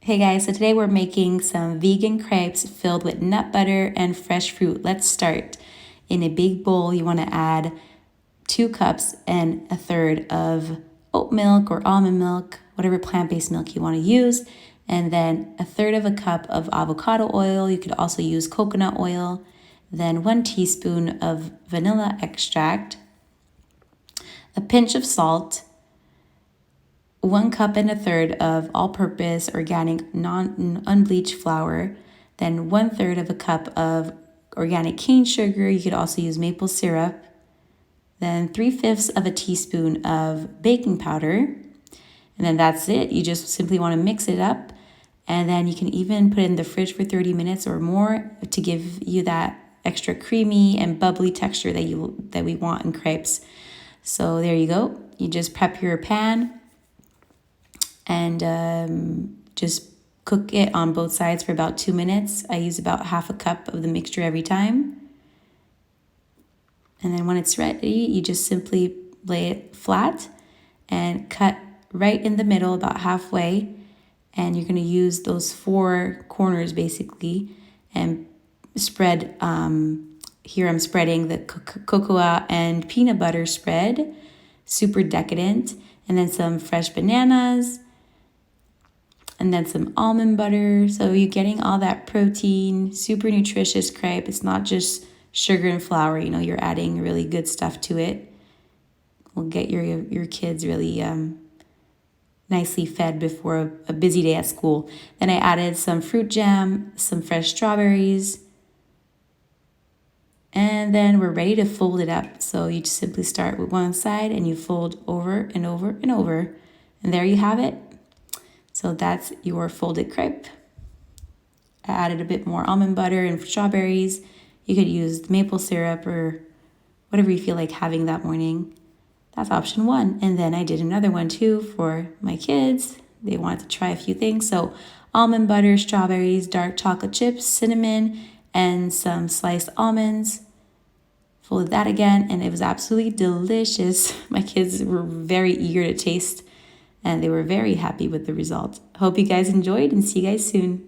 Hey guys, so today we're making some vegan crepes filled with nut butter and fresh fruit. Let's start. In a big bowl, you want to add 2 cups and 1/3 of oat milk or almond milk, whatever plant-based milk you want to use, and then 1/3 of a cup of avocado oil. You could also use coconut oil, then 1 teaspoon of vanilla extract, a pinch of salt, 1 cup and 1/3 of all-purpose organic unbleached flour, then 1/3 of a cup of organic cane sugar. You could also use maple syrup, then 3/5 of a teaspoon of baking powder, and then that's it. You just simply want to mix it up, and then you can even put it in the fridge for 30 minutes or more to give you that extra creamy and bubbly texture that we want in crepes. So there you go. You just prep your pan and just cook it on both sides for about 2 minutes. I use about 1/2 cup of the mixture every time. And then when it's ready, you just simply lay it flat and cut right in the middle, about halfway. And you're going to use those 4 corners basically and spread. Here I'm spreading the cocoa and peanut butter spread, super decadent, and then some fresh bananas, and then some almond butter. So you're getting all that protein, super nutritious crepe. It's not just sugar and flour, you're adding really good stuff to it. Will get your kids really nicely fed before a busy day at school. Then I added some fruit jam, some fresh strawberries, and then we're ready to fold it up. So you just simply start with one side and you fold over and over and over. And there you have it. So that's your folded crepe. I added a bit more almond butter and strawberries. You could use maple syrup or whatever you feel like having that morning. That's option 1. And then I did another one too for my kids. They wanted to try a few things. So almond butter, strawberries, dark chocolate chips, cinnamon, and some sliced almonds. Folded that again, and it was absolutely delicious. My kids were very eager to taste, and they were very happy with the result. Hope you guys enjoyed, and see you guys soon.